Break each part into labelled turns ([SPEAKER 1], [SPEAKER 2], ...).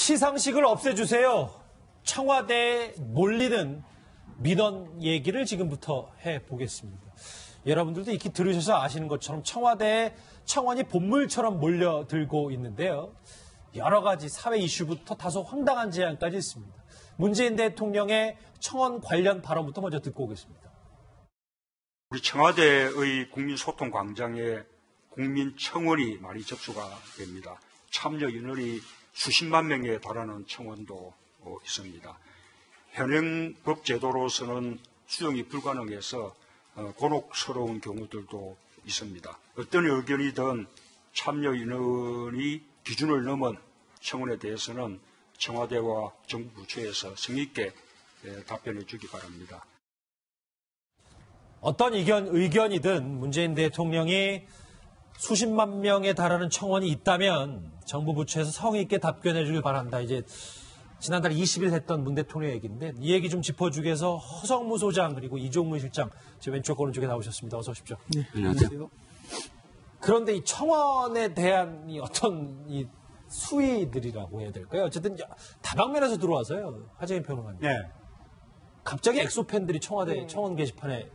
[SPEAKER 1] 시상식을 없애주세요. 청와대에 몰리는 민원 얘기를 지금부터 해보겠습니다. 여러분들도 익히 들으셔서 아시는 것처럼 청와대에 청원이 본물처럼 몰려들고 있는데요. 여러 가지 사회 이슈부터 다소 황당한 제안까지 있습니다. 문재인 대통령의 청원 관련 발언부터 먼저 듣고 오겠습니다.
[SPEAKER 2] 우리 청와대의 국민소통광장에 국민청원이 많이 접수가 됩니다. 참여 인원이 수십만 명에 달하는 청원도 있습니다. 현행법 제도로서는 수용이 불가능해서 곤혹스러운 경우들도 있습니다. 어떤 의견이든 참여 인원이 기준을 넘은 청원에 대해서는 청와대와 정부 부처에서 성의있게 답변해 주기 바랍니다.
[SPEAKER 1] 어떤 의견이든 문재인 대통령이 수십만 명에 달하는 청원이 있다면 정부 부처에서 성의 있게 답변해 주길 바란다. 이제 지난달 20일 했던 문 대통령 얘기인데 이 얘기 좀 짚어주기 위해서 허성무 소장 그리고 이종문 실장 제 왼쪽 오른쪽에 나오셨습니다. 어서 오십시오.
[SPEAKER 3] 네, 안녕하세요.
[SPEAKER 1] 그런데 이 청원에 대한 어떤 이 수위들이라고 해야 될까요? 어쨌든 다방면에서 들어와서요. 하재인 평론가님.
[SPEAKER 3] 네.
[SPEAKER 1] 갑자기 엑소 팬들이 청와대 청원 게시판에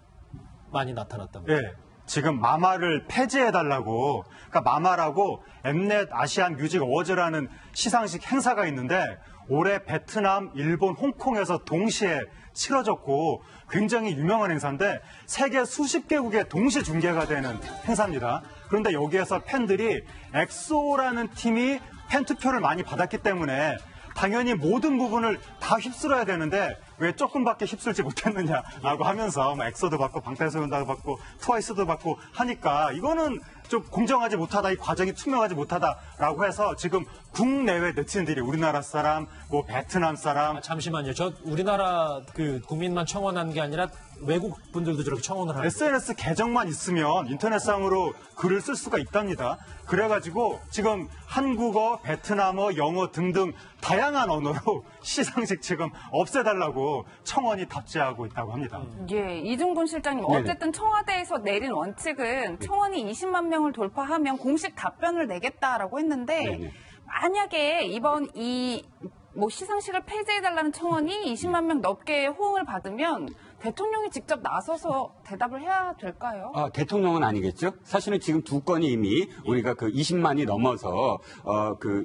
[SPEAKER 1] 많이 나타났답니다.
[SPEAKER 3] 네. 지금 마마를 폐지해달라고, 그러니까 마마라고 엠넷 아시안 뮤직 어워즈라는 시상식 행사가 있는데 올해 베트남, 일본, 홍콩에서 동시에 치러졌고 굉장히 유명한 행사인데 세계 수십 개국에 동시 중계가 되는 행사입니다. 그런데 여기에서 팬들이 엑소라는 팀이 팬 투표를 많이 받았기 때문에 당연히 모든 부분을 다 휩쓸어야 되는데 왜 조금밖에 휩쓸지 못했느냐라고 하면서 엑소도 받고 방탄소년단도 받고 트와이스도 받고 하니까 이거는 좀 공정하지 못하다, 이 과정이 투명하지 못하다라고 해서 지금 국내외 네티즌들이 우리나라 사람, 뭐 베트남 사람.
[SPEAKER 1] 잠시만요. 저 우리나라 그 국민만 청원한 게 아니라 외국 분들도 저렇게 청원을 하는
[SPEAKER 3] SNS 계정만 있으면 인터넷상으로 글을 쓸 수가 있답니다. 그래가지고 지금 한국어, 베트남어, 영어 등등 다양한 언어로 시상식 지금 없애달라고 청원이 답지하고 있다고 합니다.
[SPEAKER 4] 예, 이종근 실장님. 어쨌든 청와대에서 내린 원칙은 청원이 20만 명을 돌파하면 공식 답변을 내겠다라고 했는데 만약에 이번 시상식을 폐지해달라는 청원이 20만 명 넘게 호응을 받으면 대통령이 직접 나서서 대답을 해야 될까요?
[SPEAKER 5] 대통령은 아니겠죠. 사실은 지금 두 건이 이미 우리가 그 20만이 넘어서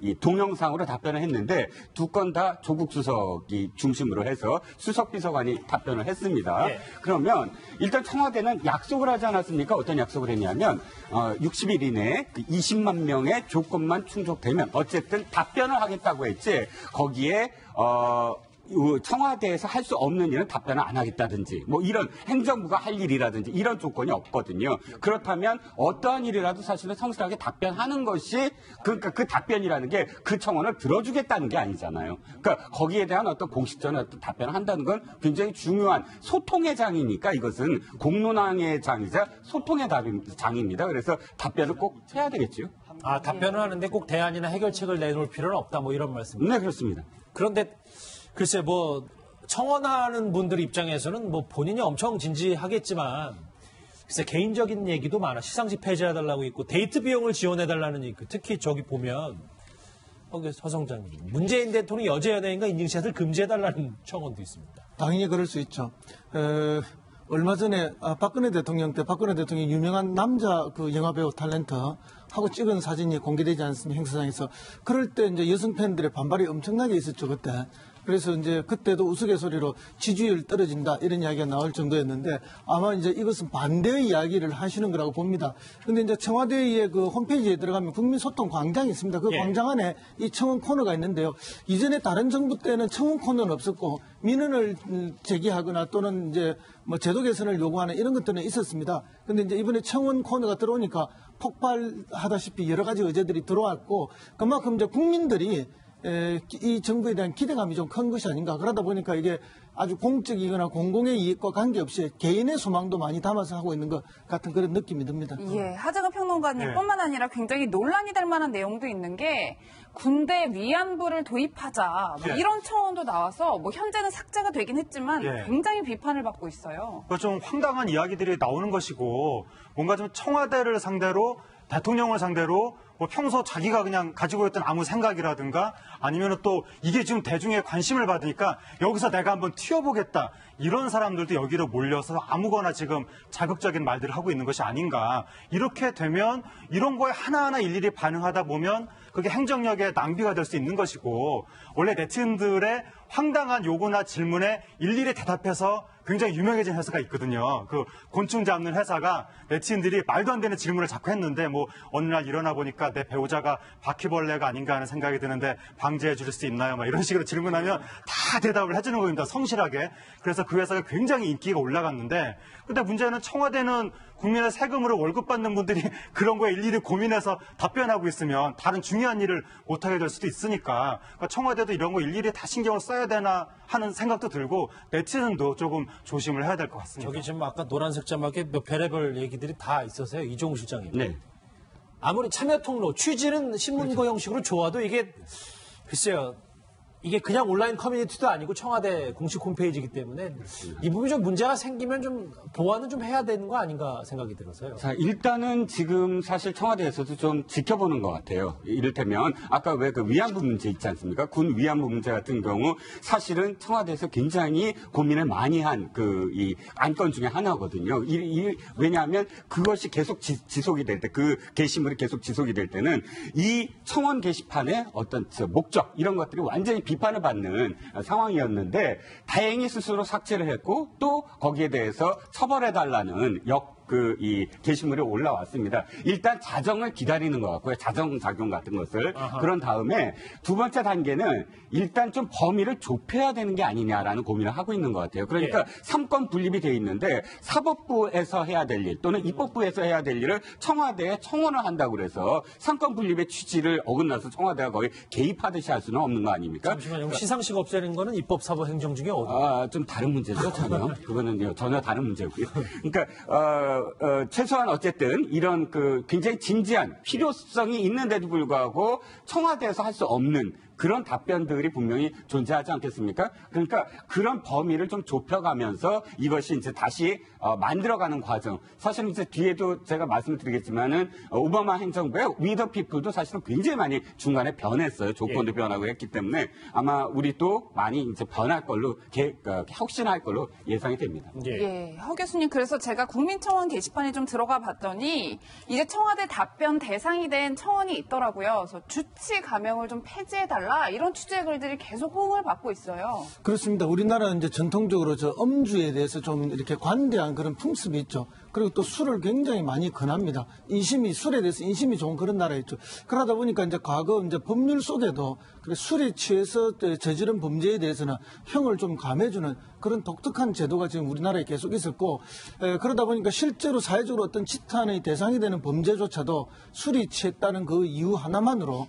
[SPEAKER 5] 이 동영상으로 답변을 했는데 두 건 다 조국 수석이 중심으로 해서 수석 비서관이 답변을 했습니다. 네. 그러면 일단 청와대는 약속을 하지 않았습니까? 어떤 약속을 했냐면 60일 이내에 그 20만 명의 조건만 충족되면 어쨌든 답변을 하겠다고 했지. 거기에 청와대에서 할 수 없는 일은 답변을 안 하겠다든지 뭐 이런 행정부가 할 일이라든지 이런 조건이 없거든요. 그렇다면 어떠한 일이라도 사실은 성실하게 답변하는 것이 그러니까 그 답변이라는 게 그 청원을 들어주겠다는 게 아니잖아요. 그러니까 거기에 대한 어떤 공식적인 어떤 답변을 한다는 건 굉장히 중요한 소통의 장이니까 이것은 공론화의 장이자 소통의 장입니다. 그래서 답변을 꼭 해야 되겠죠.
[SPEAKER 1] 답변을 하는데 꼭 대안이나 해결책을 내놓을 필요는 없다 뭐 이런 말씀입니다.
[SPEAKER 5] 네, 그렇습니다.
[SPEAKER 1] 그런데 글쎄 청원하는 분들 입장에서는 본인이 엄청 진지하겠지만 글쎄 개인적인 얘기도 많아. 시상식 폐지해달라고 있고 데이트 비용을 지원해달라는 얘기. 특히 저기 보면 허성장님 문재인 대통령 여자 연예인과 인증샷을 금지해달라는 청원도 있습니다.
[SPEAKER 6] 당연히 그럴 수 있죠. 얼마 전에 박근혜 대통령 때 박근혜 대통령이 유명한 남자 그 영화배우 탤런트 하고 찍은 사진이 공개되지 않습니까? 행사장에서. 그럴 때 이제 여성 팬들의 반발이 엄청나게 있었죠, 그때. 그래서 이제 그때도 우스갯소리로 지지율 떨어진다 이런 이야기가 나올 정도였는데 아마 이제 이것은 반대의 이야기를 하시는 거라고 봅니다. 근데 이제 청와대의 그 홈페이지에 들어가면 국민소통 광장이 있습니다. 그 광장 안에 이 청원 코너가 있는데요. 이전에 다른 정부 때는 청원 코너는 없었고 민원을 제기하거나 또는 이제 제도 개선을 요구하는 이런 것들은 있었습니다. 근데 이제 이번에 청원 코너가 들어오니까 폭발하다시피 여러 가지 의제들이 들어왔고 그만큼 이제 국민들이 이 정부에 대한 기대감이 좀 큰 것이 아닌가. 그러다 보니까 이게 아주 공적이거나 공공의 이익과 관계없이 개인의 소망도 많이 담아서 하고 있는 것 같은 그런 느낌이 듭니다.
[SPEAKER 4] 예, 하재근 평론가님뿐만 아니라 굉장히 논란이 될 만한 내용도 있는 게 군대 위안부를 도입하자 이런 청원도 나와서 현재는 삭제가 되긴 했지만 굉장히 비판을 받고 있어요.
[SPEAKER 3] 좀 황당한 이야기들이 나오는 것이고 뭔가 좀 청와대를 상대로 대통령을 상대로 뭐 평소 자기가 그냥 가지고 있던 아무 생각이라든가 아니면 또 이게 지금 대중의 관심을 받으니까 여기서 내가 한번 튀어보겠다. 이런 사람들도 여기로 몰려서 아무거나 지금 자극적인 말들을 하고 있는 것이 아닌가. 이렇게 되면 이런 거에 하나하나 일일이 반응하다 보면 그게 행정력의 낭비가 될 수 있는 것이고 원래 네티즌들의 황당한 요구나 질문에 일일이 대답해서 굉장히 유명해진 회사가 있거든요. 그 곤충 잡는 회사가 네티즌들이 말도 안 되는 질문을 자꾸 했는데 뭐 어느 날 일어나 보니까 내 배우자가 바퀴벌레가 아닌가 하는 생각이 드는데 방지해 줄 수 있나요? 막 이런 식으로 질문하면 다 대답을 해주는 겁니다. 성실하게. 그래서 그 회사가 굉장히 인기가 올라갔는데 근데 문제는 청와대는 국민의 세금으로 월급 받는 분들이 그런 거에 일일이 고민해서 답변하고 있으면 다른 중요한 일을 못하게 될 수도 있으니까 그러니까 청와대도 이런 거 일일이 다 신경을 써야 되나 하는 생각도 들고 네티즌도 조금 조심을 해야 될 것 같습니다.
[SPEAKER 1] 저기 지금 아까 노란색 자막에 몇 별의별 얘기들이 다 있어서요. 이종우 실장님.
[SPEAKER 5] 네.
[SPEAKER 1] 아무리 참여 통로 취지는 신문고 형식으로 좋아도 이게 글쎄요. 이게 그냥 온라인 커뮤니티도 아니고 청와대 공식 홈페이지이기 때문에 이 부분이 좀 문제가 생기면 좀 보완은 좀 해야 되는 거 아닌가 생각이 들어서요.
[SPEAKER 5] 자, 일단은 지금 사실 청와대에서도 좀 지켜보는 것 같아요. 이를테면 아까 왜 그 위안부 문제 있지 않습니까? 군 위안부 문제 같은 경우 사실은 청와대에서 굉장히 고민을 많이 한 그 이 안건 중에 하나거든요. 왜냐하면 그것이 계속 지속이 될 때, 그 게시물이 계속 지속이 될 때는 이 청원 게시판의 어떤 목적 이런 것들이 완전히 비판을 받는 상황이었는데 다행히 스스로 삭제를 했고 또 거기에 대해서 처벌해달라는 이 게시물이 올라왔습니다. 일단 자정을 기다리는 것 같고요. 자정작용 같은 것을.
[SPEAKER 1] 아하.
[SPEAKER 5] 그런 다음에 두 번째 단계는 일단 좀 범위를 좁혀야 되는 게 아니냐라는 고민을 하고 있는 것 같아요. 그러니까
[SPEAKER 1] 예.
[SPEAKER 5] 3건 분립이 돼 있는데 사법부에서 해야 될 일 또는 입법부에서 해야 될 일을 청와대에 청원을 한다고 그래서 3건 분립의 취지를 어긋나서 청와대가 거의 개입하듯이 할 수는 없는 거 아닙니까?
[SPEAKER 1] 잠시만요. 시상식 없애는 거는 입법, 사법, 행정 중에 어디?
[SPEAKER 5] 좀 다른 문제죠, 전혀. 그거는 전혀 다른 문제고요. 그러니까 최소한 어쨌든 이런 그 굉장히 진지한 필요성이 있는데도 불구하고 청와대에서 할 수 없는 그런 답변들이 분명히 존재하지 않겠습니까? 그러니까 그런 범위를 좀 좁혀가면서 이것이 이제 다시 만들어가는 과정. 사실은 이제 뒤에도 제가 말씀을 드리겠지만은 오바마 행정부의 We the People도 사실은 굉장히 많이 중간에 변했어요. 조건도 변하고 했기 때문에 아마 우리 또 많이 이제 변할 걸로 혁신할 걸로 예상이 됩니다.
[SPEAKER 4] 예, 허 교수님, 그래서 제가 국민청원 게시판에 좀 들어가 봤더니 이제 청와대 답변 대상이 된 청원이 있더라고요. 그래서 주치 감형을 좀 폐지해달라 이런 취지의 글들이 계속 호응을 받고 있어요.
[SPEAKER 6] 그렇습니다. 우리나라는 이제 전통적으로 저 음주에 대해서 좀 이렇게 관대한 그런 풍습이 있죠. 그리고 또 술을 굉장히 많이 권합니다. 술에 대해서 인심이 좋은 그런 나라였죠. 그러다 보니까 이제 과거 이제 법률 속에도 술에 취해서 저지른 범죄에 대해서는 형을 좀 감해주는 그런 독특한 제도가 지금 우리나라에 계속 있었고, 그러다 보니까 실제로 사회적으로 어떤 지탄의 대상이 되는 범죄조차도 술이 취했다는 그 이유 하나만으로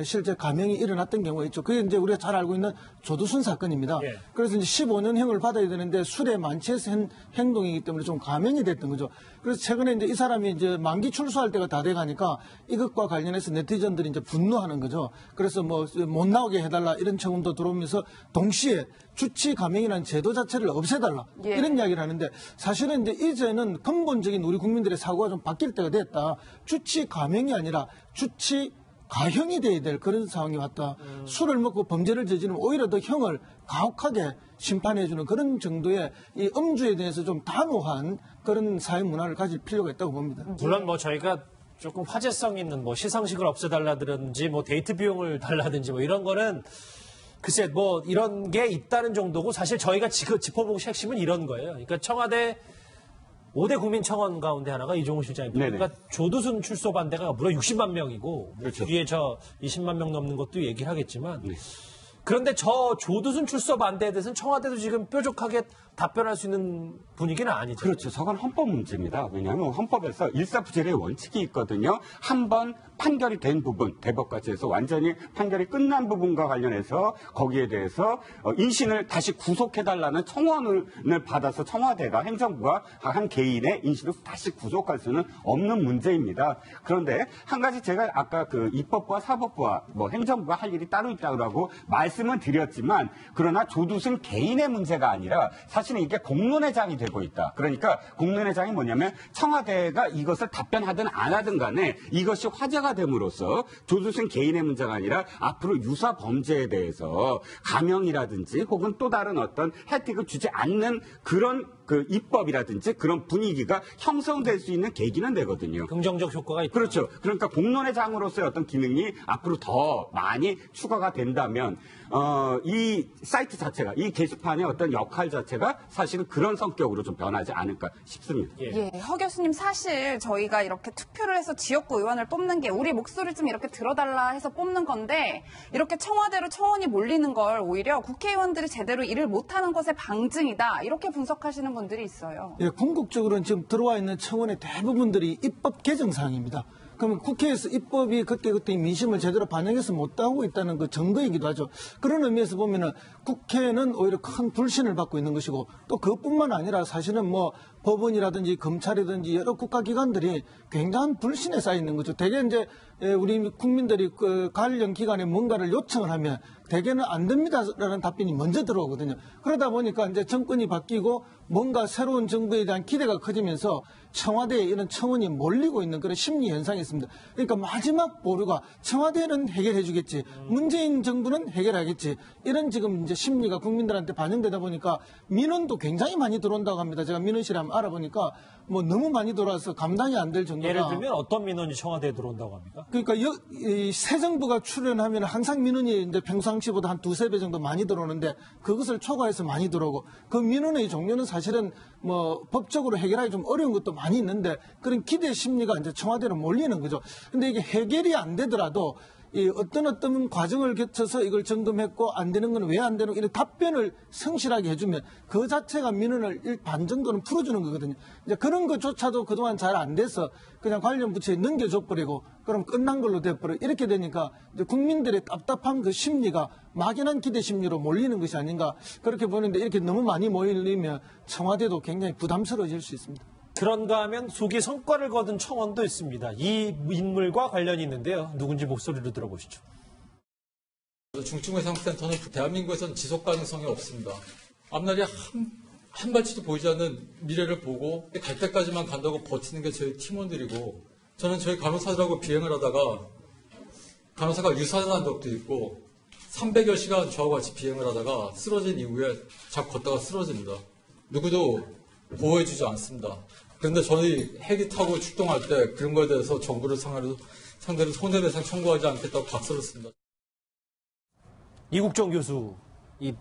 [SPEAKER 6] 실제 감형이 일어났던 경우가 있죠. 그게 이제 우리가 잘 알고 있는 조두순 사건입니다.
[SPEAKER 1] 예.
[SPEAKER 6] 그래서 이제 15년형을 받아야 되는데 술에 만취해서 한 행동이기 때문에 좀 감형이 됐던 거죠. 그래서 최근에 이제 이 사람이 이제 만기 출소할 때가 다 돼가니까 이것과 관련해서 네티즌들이 이제 분노하는 거죠. 그래서 뭐 못 나오게 해달라 이런 청원도 들어오면서 동시에 주치 감형이라는 제도 자체를 없애달라
[SPEAKER 4] 예.
[SPEAKER 6] 이런 이야기를 하는데 사실은 이제 이제는 근본적인 우리 국민들의 사고가 좀 바뀔 때가 됐다. 주치 감형이 아니라 주치 가형이 돼야 될 그런 상황이 왔다. 술을 먹고 범죄를 저지르면 오히려 더 형을 가혹하게 심판해주는 그런 정도의 이 음주에 대해서 좀 단호한 그런 사회 문화를 가질 필요가 있다고 봅니다.
[SPEAKER 1] 물론 뭐 저희가 조금 화제성 있는 뭐 시상식을 없애달라든지 뭐 데이트 비용을 달라든지 뭐 이런 거는 글쎄 뭐 이런 게 있다는 정도고 사실 저희가 짚어보고 핵심은 이런 거예요. 그러니까 청와대 5대 국민청원 가운데 하나가 이종우 실장입니다.
[SPEAKER 5] 네네.
[SPEAKER 1] 그러니까 조두순 출소 반대가 무려 60만 명이고
[SPEAKER 5] 그렇죠.
[SPEAKER 1] 뒤에 저 20만 명 넘는 것도 얘기를 하겠지만
[SPEAKER 5] 네.
[SPEAKER 1] 그런데 저 조두순 출소 반대에 대해서는 청와대도 지금 뾰족하게 답변할 수 있는 분위기는 아니죠.
[SPEAKER 5] 그렇죠. 저건 헌법 문제입니다. 왜냐하면 헌법에서 일사부재의 원칙이 있거든요. 한 번 판결이 된 부분, 대법까지 해서 완전히 판결이 끝난 부분과 관련해서 거기에 대해서 인신을 다시 구속해달라는 청원을 받아서 청와대가 행정부가 한 개인의 인신을 다시 구속할 수는 없는 문제입니다. 그런데 한 가지 제가 아까 그 입법부와 사법부와 뭐 행정부가 할 일이 따로 있다고 말씀은 드렸지만 그러나 조두순 개인의 문제가 아니라 사실 사실은 이게 공론회장이 되고 있다. 그러니까 공론회장이 뭐냐면 청와대가 이것을 답변하든 안 하든 간에 이것이 화제가 됨으로써 조두순 개인의 문제가 아니라 앞으로 유사 범죄에 대해서 감형이라든지 혹은 또 다른 어떤 혜택을 주지 않는 그런 그 입법이라든지 그런 분위기가 형성될 수 있는 계기는 되거든요.
[SPEAKER 1] 긍정적 효과가 있다.
[SPEAKER 5] 그렇죠. 그러니까 공론회장으로서의 어떤 기능이 앞으로 더 많이 추가가 된다면 이 사이트 자체가 이 게시판의 어떤 역할 자체가 사실은 그런 성격으로 좀 변하지 않을까 싶습니다.
[SPEAKER 4] 예, 허 교수님 사실 저희가 이렇게 투표를 해서 지역구 의원을 뽑는 게 우리 목소리 좀 이렇게 들어달라 해서 뽑는 건데 이렇게 청와대로 청원이 몰리는 걸 오히려 국회의원들이 제대로 일을 못하는 것의 방증이다 이렇게 분석하시는 분들이 있어요.
[SPEAKER 6] 예, 궁극적으로는 지금 들어와 있는 청원의 대부분들이 입법 개정 사항입니다. 그러면 국회에서 입법이 그때그때 민심을 제대로 반영해서 못하고 있다는 그 증거이기도 하죠. 그런 의미에서 보면은 국회는 오히려 큰 불신을 받고 있는 것이고 또 그것뿐만 아니라 사실은 뭐 법원이라든지 검찰이든지 여러 국가기관들이 굉장한 불신에 쌓여 있는 거죠. 대개 이제 우리 국민들이 그 관련 기관에 뭔가를 요청을 하면 대개는 안 됩니다라는 답변이 먼저 들어오거든요. 그러다 보니까 이제 정권이 바뀌고 뭔가 새로운 정부에 대한 기대가 커지면서 청와대에 이런 청원이 몰리고 있는 그런 심리 현상이 있습니다. 그러니까 마지막 보류가 청와대는 해결해 주겠지, 문재인 정부는 해결하겠지, 이런 지금 이제 심리가 국민들한테 반영되다 보니까 민원도 굉장히 많이 들어온다고 합니다. 제가 민원실에 한번 알아보니까 뭐 너무 많이 들어와서 감당이 안 될 정도다.
[SPEAKER 1] 예를 들면 어떤 민원이 청와대에 들어온다고 합니까?
[SPEAKER 6] 그러니까 새 정부가 출연하면 항상 민원이 이제 평상시보다 한 두세 배 정도 많이 들어오는데 그것을 초과해서 많이 들어오고 그 민원의 종류는 사실은 뭐 법적으로 해결하기 좀 어려운 것도 많이 있는데 그런 기대 심리가 이제 청와대로 몰리는 거죠. 근데 이게 해결이 안 되더라도 이 어떤 과정을 거쳐서 이걸 점검했고 안 되는 건 왜 안 되는 이런 답변을 성실하게 해주면 그 자체가 민원을 반 정도는 풀어주는 거거든요. 이제 그런 것조차도 그동안 잘 안 돼서 그냥 관련 부처에 넘겨줘버리고 그럼 끝난 걸로 돼버려 이렇게 되니까 이제 국민들의 답답한 그 심리가 막연한 기대 심리로 몰리는 것이 아닌가 그렇게 보는데 이렇게 너무 많이 몰리면 청와대도 굉장히 부담스러워질 수 있습니다.
[SPEAKER 1] 그런가 하면 속이 성과를 거둔 청원도 있습니다. 이 인물과 관련이 있는데요. 누군지 목소리로 들어보시죠.
[SPEAKER 7] 중증외상센터는 대한민국에서는 지속 가능성이 없습니다. 앞날이 한 발치도 보이지 않는 미래를 보고 갈 때까지만 간다고 버티는 게 저희 팀원들이고 저는 저희 간호사들하고 비행을 하다가 간호사가 유산한 적도 있고 300여 시간 저하고 같이 비행을 하다가 쓰러진 이후에 자꾸 걷다가 쓰러집니다. 누구도 보호해주지 않습니다. 그런데 저희 헬기 타고 출동할 때 그런 거에 대해서 정부를 상대로 손해배상 청구하지 않겠다고 박수를 씁니다.
[SPEAKER 1] 이국종 교수, 이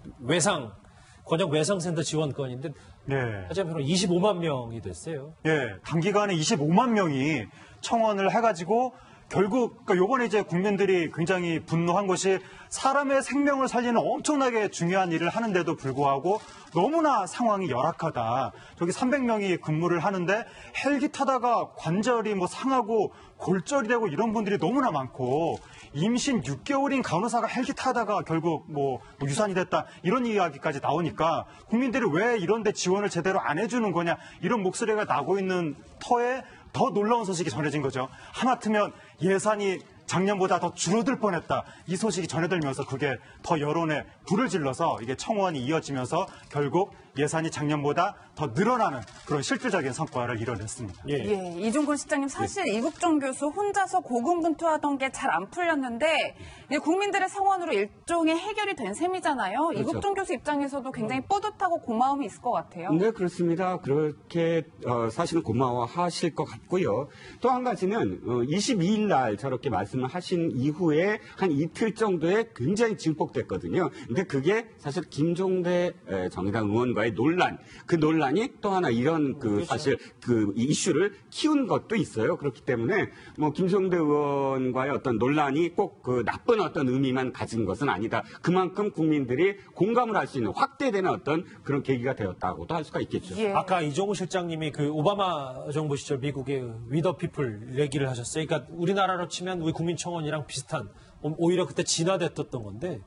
[SPEAKER 1] 권역 외상센터 지원건인데
[SPEAKER 3] 네.
[SPEAKER 1] 하자면 25만 명이 됐어요.
[SPEAKER 3] 예, 단기간에 25만 명이 청원을 해가지고 결국 요번에 이제 국민들이 굉장히 분노한 것이 사람의 생명을 살리는 엄청나게 중요한 일을 하는데도 불구하고 너무나 상황이 열악하다. 저기 300명이 근무를 하는데 헬기 타다가 관절이 뭐 상하고 골절이 되고 이런 분들이 너무나 많고 임신 6개월인 간호사가 헬기 타다가 결국 뭐 유산이 됐다 이런 이야기까지 나오니까 국민들이 왜 이런 데 지원을 제대로 안 해주는 거냐 이런 목소리가 나고 있는 터에 더 놀라운 소식이 전해진 거죠. 하마터면 예산이 작년보다 더 줄어들 뻔했다. 이 소식이 전해들면서 그게 더 여론에 불을 질러서 이게 청원이 이어지면서 결국 예산이 작년보다 더 늘어나는 그런 실질적인 성과를 이뤄냈습니다.
[SPEAKER 4] 예, 이종건 실장님 사실 이국종 교수 혼자서 고군분투하던 게 잘 안 풀렸는데 국민들의 성원으로 일종의 해결이 된 셈이잖아요.
[SPEAKER 5] 그렇죠.
[SPEAKER 4] 이국종 교수 입장에서도 굉장히 뿌듯하고 고마움이 있을 것 같아요.
[SPEAKER 5] 네, 그렇습니다. 그렇게 사실은 고마워하실 것 같고요. 또 한 가지는 22일 날 저렇게 말씀을 하신 이후에 한 이틀 정도에 굉장히 증폭됐거든요. 근데 그게 사실 김종대 정의당 의원과의 논란, 그 논란이 또 하나 이런 사실 그 이슈를 키운 것도 있어요. 그렇기 때문에 뭐 김종대 의원과의 어떤 논란이 꼭 그 나쁜 어떤 의미만 가진 것은 아니다. 그만큼 국민들이 공감을 할 수 있는 확대되는 어떤 그런 계기가 되었다고도 할 수가 있겠죠.
[SPEAKER 4] 예.
[SPEAKER 1] 아까 이종우 실장님이 그 오바마 정부 시절 미국의 위더 피플 얘기를 하셨어요. 그러니까 우리나라로 치면 우리 국민청원이랑 비슷한 오히려 그때 진화됐던 건데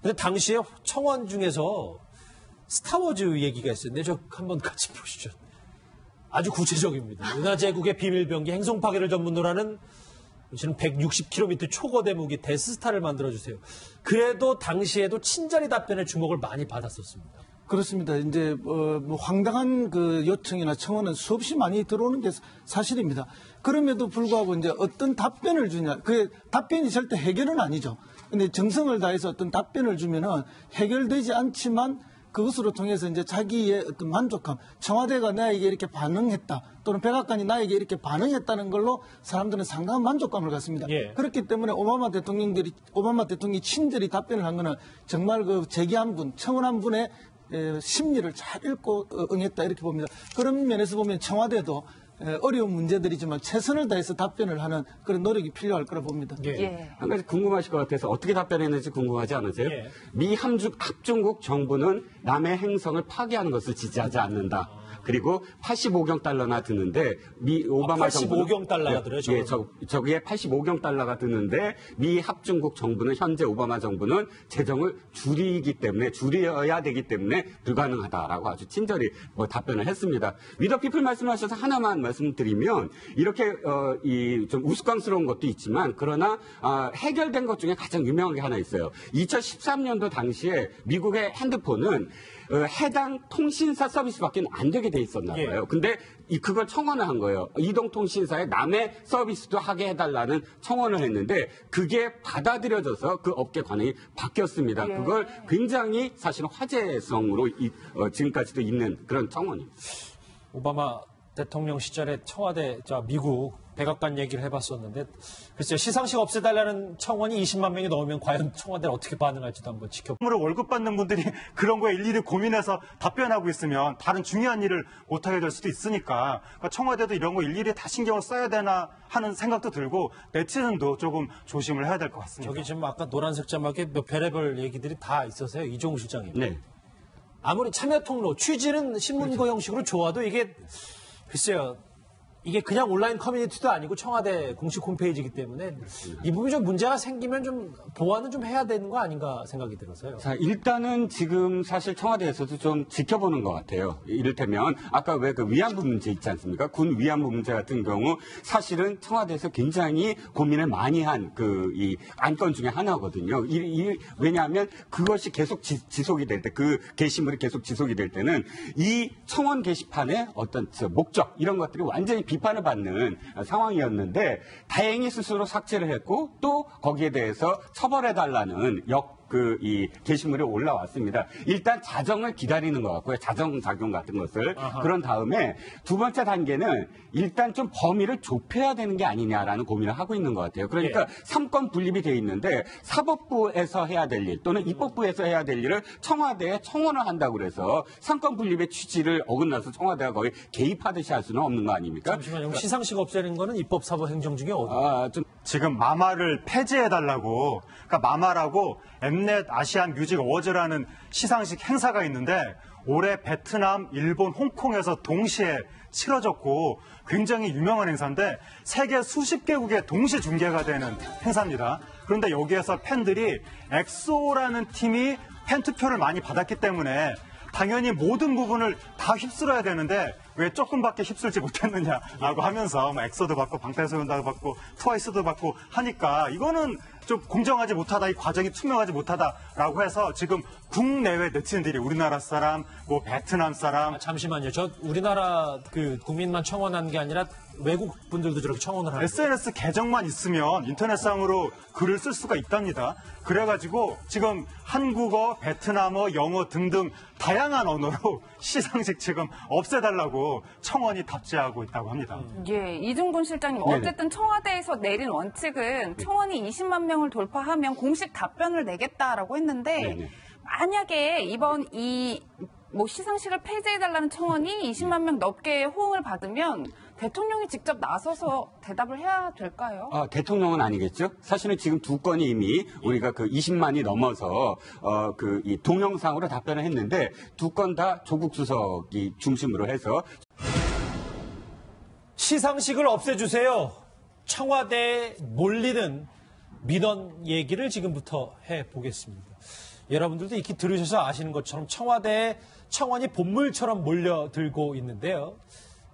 [SPEAKER 1] 근데 당시에 청원 중에서 스타워즈 얘기가 있었는데 저 한번 같이 보시죠. 아주 구체적입니다. 은하제국의 비밀병기 행성 파괴를 전문으로 하는 지금 160km 초거대 무기 데스스타를 만들어주세요. 그래도 당시에도 친절히 답변에 주목을 많이 받았었습니다.
[SPEAKER 6] 그렇습니다. 이제 뭐 황당한 그 요청이나 청원은 수없이 많이 들어오는 게 사실입니다. 그럼에도 불구하고 이제 어떤 답변을 주냐, 그 답변이 절대 해결은 아니죠. 근데 정성을 다해서 어떤 답변을 주면은 해결되지 않지만 그것으로 통해서 이제 자기의 어떤 만족감, 청와대가 나에게 이렇게 반응했다, 또는 백악관이 나에게 이렇게 반응했다는 걸로 사람들은 상당한 만족감을 갖습니다.
[SPEAKER 1] 예.
[SPEAKER 6] 그렇기 때문에 오바마 대통령이 친절히 답변을 한 거는 정말 그 제기한 분, 청원한 분의 심리를 잘 읽고 응했다 이렇게 봅니다. 그런 면에서 보면 청와대도 어려운 문제들이지만 최선을 다해서 답변을 하는 그런 노력이 필요할 거라 봅니다.
[SPEAKER 4] 예.
[SPEAKER 5] 한 가지 궁금하실 것 같아서 어떻게 답변했는지 궁금하지 않으세요?
[SPEAKER 1] 예.
[SPEAKER 5] 미 합중국 정부는 남의 행성을 파괴하는 것을 지지하지 않는다. 그리고 85경 달러나 드는데 미 오바마
[SPEAKER 1] 85경 달러가 들어요?
[SPEAKER 5] 예, 저기에 85경 달러가 드는데 미 합중국 정부는 현재 오바마 정부는 재정을 줄여야 되기 때문에 불가능하다라고 아주 친절히 답변을 했습니다. 위더피플 말씀하셔서 하나만 말씀드리면 이렇게 좀 우스꽝스러운 것도 있지만 그러나 해결된 것 중에 가장 유명한 게 하나 있어요. 2013년도 당시에 미국의 핸드폰은 해당 통신사 서비스밖에 안 되게 돼 있었나 봐요.
[SPEAKER 1] 예.
[SPEAKER 5] 근데 그걸 청원을 한 거예요. 이동통신사에 남의 서비스도 하게 해달라는 청원을 했는데 그게 받아들여져서 그 업계 관행이 바뀌었습니다.
[SPEAKER 4] 예.
[SPEAKER 5] 그걸 굉장히 사실은 화제성으로 지금까지도 있는 그런 청원입니다.
[SPEAKER 1] 오바마 대통령 시절에 청와대, 미국 백악관 얘기를 해봤었는데 글쎄요, 시상식 없애달라는 청원이 20만 명이 넘으면 과연 청와대를 어떻게 반응할지도 한번 지켜보겠습니다.
[SPEAKER 3] 으로 월급 받는 분들이 그런 거에 일일이 고민해서 답변하고 있으면 다른 중요한 일을 못하게 될 수도 있으니까 그러니까 청와대도 이런 거 일일이 다 신경을 써야 되나 하는 생각도 들고 네티즌도 조금 조심을 해야 될 것 같습니다.
[SPEAKER 1] 저기 지금 아까 노란색 자막에 몇 별의별 얘기들이 다 있어서요. 이종우 실장님.
[SPEAKER 5] 네.
[SPEAKER 1] 아무리 참여 통로, 취지는 신문고 형식으로 좋아도 이게 글쎄요. 이게 그냥 온라인 커뮤니티도 아니고 청와대 공식 홈페이지이기 때문에 이 부분이 좀 문제가 생기면 좀 보완은 좀 해야 되는 거 아닌가 생각이 들어서요.
[SPEAKER 5] 자, 일단은 지금 사실 청와대에서도 좀 지켜보는 것 같아요. 이를테면 아까 왜 그 위안부 문제 있지 않습니까? 군 위안부 문제 같은 경우 사실은 청와대에서 굉장히 고민을 많이 한 이 안건 중에 하나거든요. 왜냐하면 그것이 계속 지속이 될 때, 그 게시물이 계속 지속이 될 때는 이 청원 게시판의 어떤 목적 이런 것들이 완전히 비판을 받는 상황이었는데 다행히 스스로 삭제를 했고 또 거기에 대해서 처벌해달라는 이 게시물이 올라왔습니다. 일단 자정을 기다리는 것 같고요. 자정작용 같은 것을. 그런 다음에 두 번째 단계는 일단 좀 범위를 좁혀야 되는 게 아니냐라는 고민을 하고 있는 것 같아요. 그러니까 삼권 분립이 돼 있는데 사법부에서 해야 될 일 또는 입법부에서 해야 될 일을 청와대에 청원을 한다고 그래서 삼권 분립의 취지를 어긋나서 청와대가 거의 개입하듯이 할 수는 없는 거 아닙니까?
[SPEAKER 1] 잠시만요. 시상식 없애는 거는 입법, 사법, 행정 중에 어디?
[SPEAKER 3] 지금 마마를 폐지해달라고, 그러니까 마마라고 엠넷 아시안 뮤직 어워즈라는 시상식 행사가 있는데 올해 베트남, 일본, 홍콩에서 동시에 치러졌고 굉장히 유명한 행사인데 세계 수십 개국에 동시 중계가 되는 행사입니다. 그런데 여기에서 팬들이 엑소라는 팀이 팬 투표를 많이 받았기 때문에 당연히 모든 부분을 다 휩쓸어야 되는데 왜 조금밖에 휩쓸지 못했느냐라고 하면서 엑소도 받고 방탄소년단도 받고 트와이스도 받고 하니까 이거는 좀 공정하지 못하다, 이 과정이 투명하지 못하다라고 해서 지금 국내외 네티즌들이 우리나라 사람, 베트남 사람
[SPEAKER 1] 잠시만요. 저 우리나라 그 국민만 청원한 게 아니라 외국 분들도 저렇게 청원을 하는
[SPEAKER 3] SNS 계정만 있으면 인터넷상으로 글을 쓸 수가 있답니다. 그래가지고 지금 한국어, 베트남어, 영어 등등 다양한 언어로 시상식 지금 없애달라고 청원이 답지하고 있다고 합니다.
[SPEAKER 4] 예, 이중근 실장님, 어쨌든 청와대에서 내린 원칙은 청원이 20만 명을 돌파하면 공식 답변을 내겠다라고 했는데 만약에 이번 시상식을 폐지해달라는 청원이 20만 명 넘게 호응을 받으면 대통령이 직접 나서서 대답을 해야 될까요?
[SPEAKER 5] 대통령은 아니겠죠. 사실은 지금 두 건이 이미 우리가 그 20만이 넘어서 이 동영상으로 답변을 했는데 두 건 다 조국 수석이 중심으로 해서
[SPEAKER 1] 시상식을 없애주세요. 청와대에 몰리는 민원 얘기를 지금부터 해보겠습니다. 여러분들도 익히 들으셔서 아시는 것처럼 청와대에 청원이 본물처럼 몰려들고 있는데요.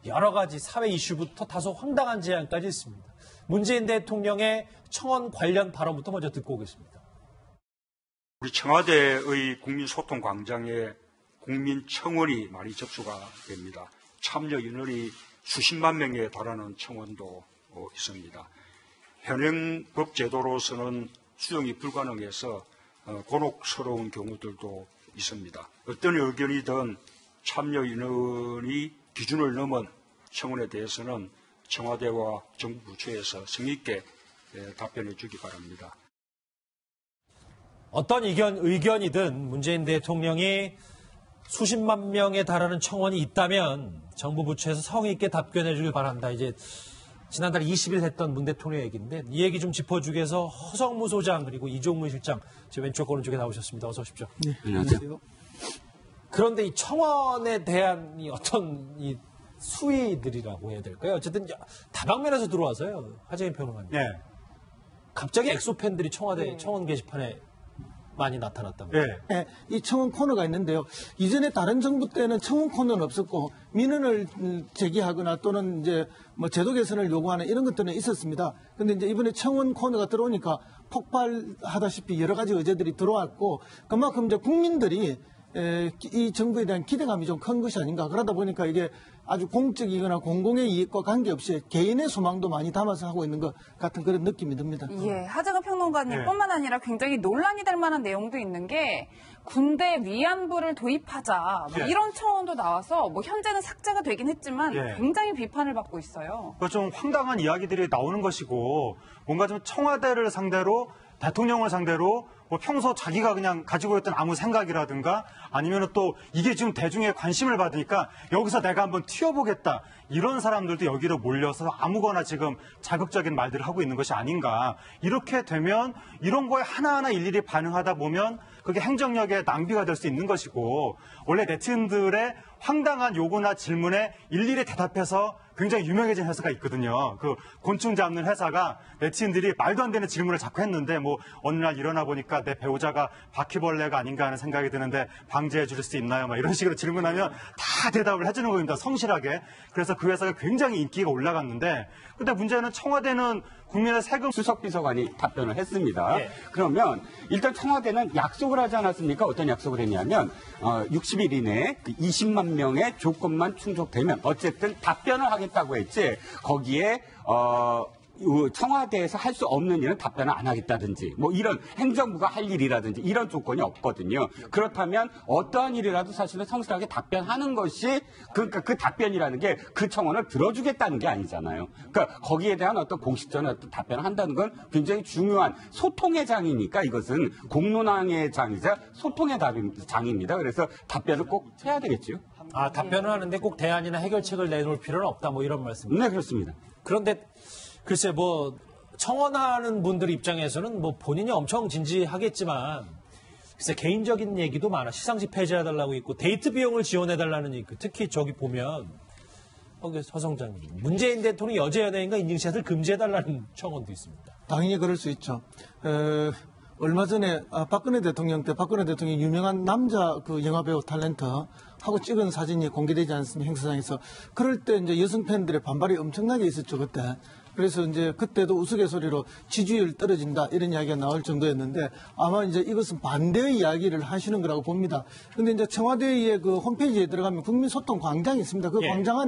[SPEAKER 1] 여러 가지 사회 이슈부터 다소 황당한 제안까지 있습니다. 문재인 대통령의 청원 관련 발언부터 먼저 듣고 오겠습니다.
[SPEAKER 2] 우리 청와대의 국민소통 광장에 국민 청원이 많이 접수가 됩니다. 참여 인원이 수십만 명에 달하는 청원도 있습니다. 현행 법 제도로서는 수용이 불가능해서 곤혹스러운 경우들도 있습니다. 어떤 의견이든 참여 인원이 기준을 넘은 청원에 대해서는 청와대와 정부 부처에서 성의 있게 답변해 주기 바랍니다.
[SPEAKER 1] 어떤 의견이든 문재인 대통령이 수십만 명에 달하는 청원이 있다면 정부 부처에서 성의 있게 답변해 주길 바란다. 이제 지난달 20일 했던 문 대통령 얘기인데 이 얘기 좀 짚어주기 위해서 허성무 소장 그리고 이종문 실장 제 왼쪽 오른쪽에 나오셨습니다. 어서 오십시오.
[SPEAKER 6] 네, 안녕하세요.
[SPEAKER 1] 그런데 이 청원에 대한 이 어떤 이 수위들이라고 해야 될까요? 어쨌든 다방면에서 들어와서요. 하재인 평론가님.
[SPEAKER 3] 예.
[SPEAKER 1] 갑자기 엑소 팬들이 청와대 청원 게시판에 많이 나타났답니다.
[SPEAKER 3] 예.
[SPEAKER 6] 네, 이 청원 코너가 있는데요. 이전에 다른 정부 때는 청원 코너는 없었고 민원을 제기하거나 또는 이제 뭐 제도 개선을 요구하는 이런 것들은 있었습니다. 그런데 이제 이번에 청원 코너가 들어오니까 폭발하다시피 여러 가지 의제들이 들어왔고 그만큼 이제 국민들이 이 정부에 대한 기대감이 좀 큰 것이 아닌가. 그러다 보니까 이게 아주 공적이거나 공공의 이익과 관계없이 개인의 소망도 많이 담아서 하고 있는 것 같은 그런 느낌이 듭니다.
[SPEAKER 4] 예, 하재근 평론가님뿐만 아니라 굉장히 논란이 될 만한 내용도 있는 게 군대 위안부를 도입하자 뭐 이런 청원도 나와서 뭐 현재는 삭제가 되긴 했지만 굉장히 비판을 받고 있어요.
[SPEAKER 3] 좀 황당한 이야기들이 나오는 것이고 뭔가 좀 청와대를 상대로 대통령을 상대로 뭐 평소 자기가 그냥 가지고 있던 아무 생각이라든가 아니면 또 이게 지금 대중의 관심을 받으니까 여기서 내가 한번 튀어보겠다 이런 사람들도 여기로 몰려서 아무거나 지금 자극적인 말들을 하고 있는 것이 아닌가. 이렇게 되면 이런 거에 하나하나 일일이 반응하다 보면 그게 행정력의 낭비가 될 수 있는 것이고 원래 네티즌들의 황당한 요구나 질문에 일일이 대답해서 굉장히 유명해진 회사가 있거든요. 그 곤충 잡는 회사가 네티즌들이 말도 안 되는 질문을 자꾸 했는데 뭐 어느 날 일어나 보니까 내 배우자가 바퀴벌레가 아닌가 하는 생각이 드는데 방지해 줄 수 있나요? 막 이런 식으로 질문하면 다 대답을 해주는 겁니다. 성실하게. 그래서 그 회사가 굉장히 인기가 올라갔는데 근데 문제는 청와대는 국민의 세금
[SPEAKER 5] 수석 비서관이 답변을 했습니다. 그러면 일단 청와대는 약속을 하지 않았습니까? 어떤 약속을 했냐면 60일 이내에 그 20만 명의 조건만 충족되면 어쨌든 답변을 하겠다고 했지 거기에 청와대에서 할 수 없는 일은 답변을 안 하겠다든지 뭐 이런 행정부가 할 일이라든지 이런 조건이 없거든요. 그렇다면 어떠한 일이라도 사실은 성실하게 답변하는 것이 그러니까 그 답변이라는 게 그 청원을 들어주겠다는 게 아니잖아요. 그러니까 거기에 대한 어떤 공식적인 어떤 답변을 한다는 건 굉장히 중요한 소통의 장이니까 이것은 공론화의 장이자 소통의 장입니다. 그래서 답변을 꼭 해야 되겠죠.
[SPEAKER 1] 아, 답변을 하는데 꼭 대안이나 해결책을 내놓을 필요는 없다 뭐 이런 말씀입니다.
[SPEAKER 5] 네, 그렇습니다.
[SPEAKER 1] 그런데 글쎄 뭐 청원하는 분들 입장에서는 뭐 본인이 엄청 진지하겠지만 글쎄 개인적인 얘기도 많아. 시상식 폐지해달라고 있고 데이트 비용을 지원해달라는 얘기. 특히 저기 보면 서성장님 문재인 대통령 여자 연예인과 인증샷을 금지해달라는 청원도 있습니다.
[SPEAKER 6] 당연히 그럴 수 있죠. 얼마 전에 박근혜 대통령 때 박근혜 대통령이 유명한 남자 그 영화배우 탤런트하고 찍은 사진이 공개되지 않습니까? 행사장에서. 그럴 때 이제 여성 팬들의 반발이 엄청나게 있었죠, 그때. 그래서 이제 그때도 우스갯소리로 지지율 떨어진다 이런 이야기가 나올 정도였는데 아마 이제 이것은 반대의 이야기를 하시는 거라고 봅니다. 근데 이제 청와대의 그 홈페이지에 들어가면 국민소통 광장이 있습니다. 그 광장 안에